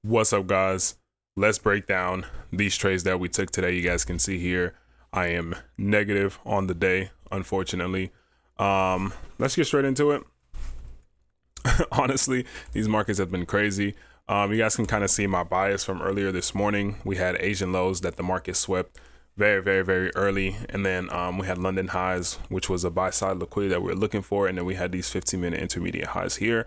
What's up, guys? Let's break down these trades that we took today. You guys can see here I am negative on the day, unfortunately. Let's get straight into it. Honestly, these markets have been crazy. You guys can kind of see my bias from earlier this morning. We had Asian lows that the market swept very early, and then we had London highs, which was a buy side liquidity that we were looking for, and then we had these 15-minute intermediate highs here.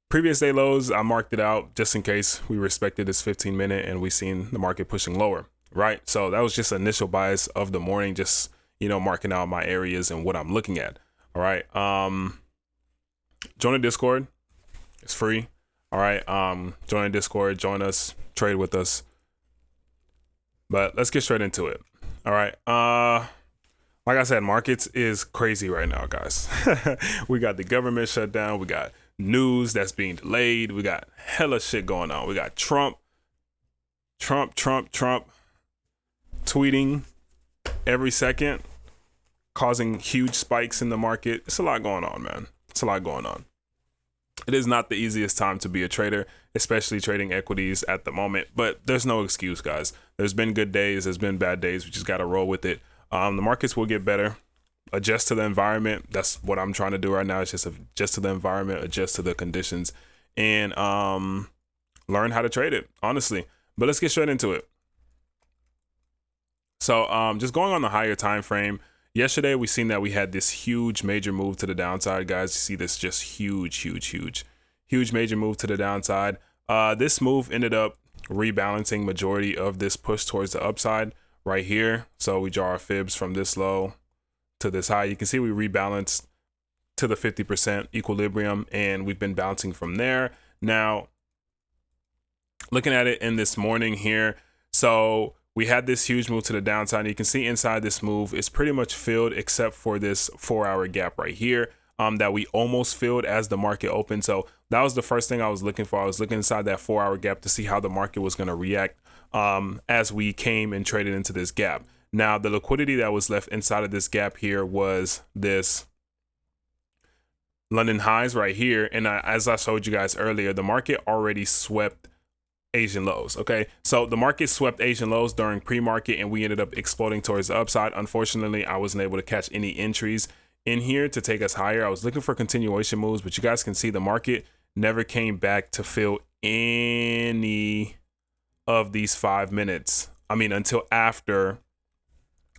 Previous day lows, I marked it out just in case we respected this 15-minute and we seen the market pushing lower, right? So that was just initial bias of the morning, just, marking out my areas and what I'm looking at. All right. Join the Discord. It's free. All right. Join the Discord, join us, trade with us. But let's get straight into it. All right. Like I said, markets is crazy right now, guys. We got the government shut down. We got news that's being delayed. We got hella shit going on. We got Trump tweeting every second, causing huge spikes in the market. It's a lot going on, man. It's a lot going on. It is not the easiest time to be a trader, especially trading equities at the moment, but there's no excuse, guys. There's been good days. There's been bad days. We just got to roll with it. The markets will get better. Adjust to the environment. That's what I'm trying to do right now. It's just adjust to the environment, adjust to the conditions, and learn how to trade it, honestly. But let's get straight into it. So just going on the higher time frame, yesterday we seen that we had this huge major move to the downside, guys. You see this just huge major move to the downside. This move ended up rebalancing majority of this push towards the upside right here. So we draw our fibs from this low to this high. You can see we rebalanced to the 50% equilibrium, and we've been bouncing from there. Now, looking at it in this morning here, so we had this huge move to the downside. And you can see inside this move, it's pretty much filled except for this 4-hour gap right here that we almost filled as the market opened. So that was the first thing I was looking for. I was looking inside that 4-hour gap to see how the market was going to react as we came and traded into this gap. Now, the liquidity that was left inside of this gap here was this London highs right here. And as I showed you guys earlier, the market already swept Asian lows. Okay, so the market swept Asian lows during pre-market, and we ended up exploding towards the upside. Unfortunately, I wasn't able to catch any entries in here to take us higher. I was looking for continuation moves, but you guys can see the market never came back to fill any of these 5 minutes. I mean, until after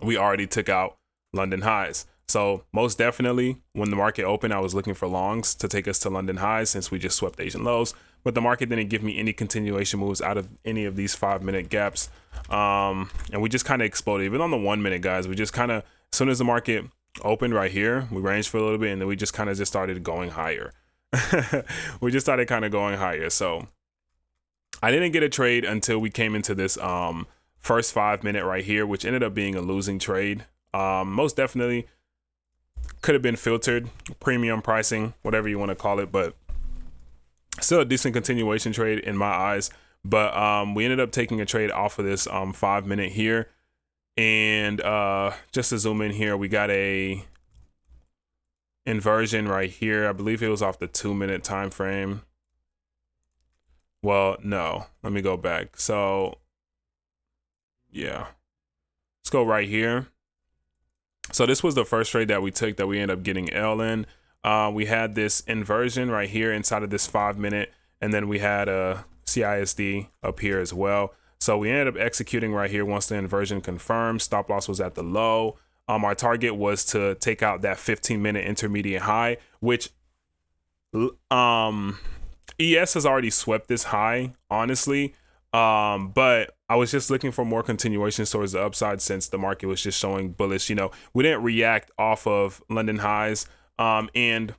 we already took out London highs. So most definitely when the market opened, I was looking for longs to take us to London highs since we just swept Asian lows, but the market didn't give me any continuation moves out of any of these 5-minute gaps. And we just kind of exploded. Even on the 1 minute, guys, we just kind of, as soon as the market opened right here, we ranged for a little bit, and then we just kind of just started going higher. We just started kind of going higher. So I didn't get a trade until we came into this first 5 minute right here, which ended up being a losing trade. Most definitely could have been filtered, premium pricing, whatever you want to call it, but still a decent continuation trade in my eyes. But we ended up taking a trade off of this 5 minute here. And just to zoom in here, we got a inversion right here. I believe it was off the 2 minute time frame. Well, no, let me go back. So yeah, let's go right here. So this was the first trade that we took that we ended up getting L in. We had this inversion right here inside of this 5 minute, and then we had a CISD up here as well. So we ended up executing right here once the inversion confirmed. Stop loss was at the low. Our target was to take out that 15-minute intermediate high, which ES has already swept this high, honestly. But I was just looking for more continuations towards the upside since the market was just showing bullish. We didn't react off of London highs. And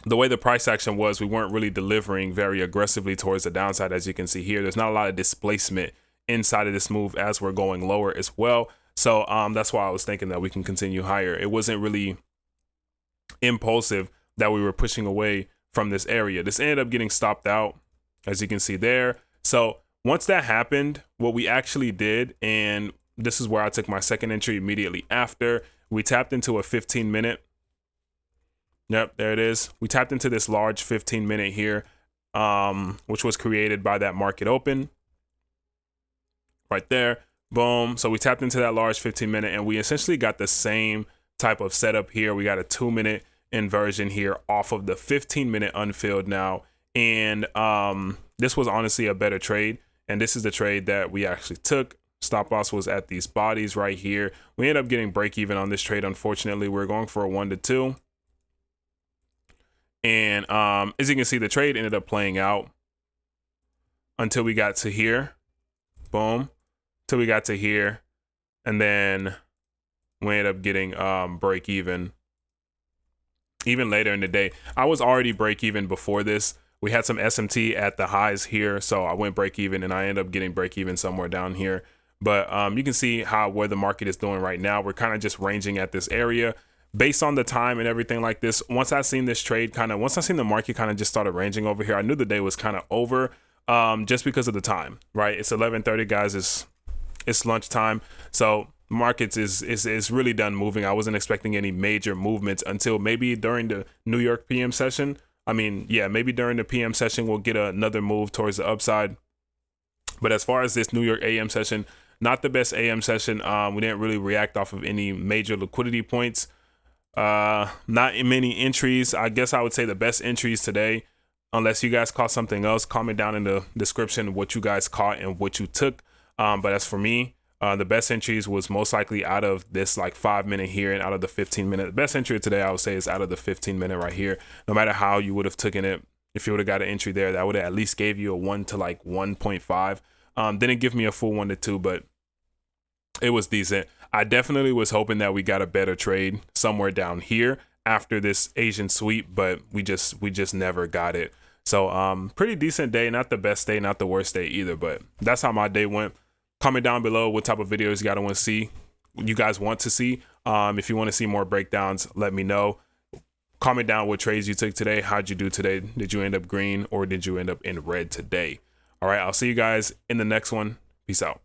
the way the price action was, we weren't really delivering very aggressively towards the downside. As you can see here, there's not a lot of displacement inside of this move as we're going lower as well. So that's why I was thinking that we can continue higher. It wasn't really impulsive that we were pushing away from this area. This ended up getting stopped out, as you can see there. So once that happened, what we actually did, and this is where I took my second entry immediately after, we tapped into a 15-minute. Yep, there it is. We tapped into this large 15-minute here which was created by that market open right there. Boom. So we tapped into that large 15-minute and we essentially got the same type of setup here. We got a 2-minute inversion here off of the 15-minute unfilled now. And this was honestly a better trade. And this is the trade that we actually took. Stop loss was at these bodies right here. We ended up getting break even on this trade. Unfortunately, we're going for a 1 to 2. And as you can see, the trade ended up playing out until we got to here. Boom. Till we got to here. And then we ended up getting break even later in the day. I was already break even before this. We had some SMT at the highs here, so I went break even and I ended up getting break even somewhere down here. But you can see where the market is doing right now. We're kind of just ranging at this area based on the time and everything like this. Once I seen this trade once I seen the market kind of just started ranging over here, I knew the day was kind of over just because of the time, right? It's 11:30, guys. It's lunchtime. So markets is really done moving. I wasn't expecting any major movements until maybe during the New York PM session. I mean, yeah, maybe during the PM session, we'll get another move towards the upside. But as far as this New York AM session, not the best AM session. We didn't really react off of any major liquidity points. Not many entries. I guess I would say the best entries today, unless you guys caught something else, comment down in the description what you guys caught and what you took. But as for me, the best entries was most likely out of this like 5-minute here and out of the 15-minute. The best entry today, I would say, is out of the 15-minute right here. No matter how you would have taken it, if you would have got an entry there, that would have at least gave you a 1 to like 1.5. Didn't give me a full 1 to 2, but it was decent. I definitely was hoping that we got a better trade somewhere down here after this Asian sweep, but we just never got it. So pretty decent day, not the best day, not the worst day either, but that's how my day went. Comment down below what type of videos you guys want to see. If you want to see more breakdowns, let me know. Comment down what trades you took today. How'd you do today? Did you end up green or did you end up in red today? All right, I'll see you guys in the next one. Peace out.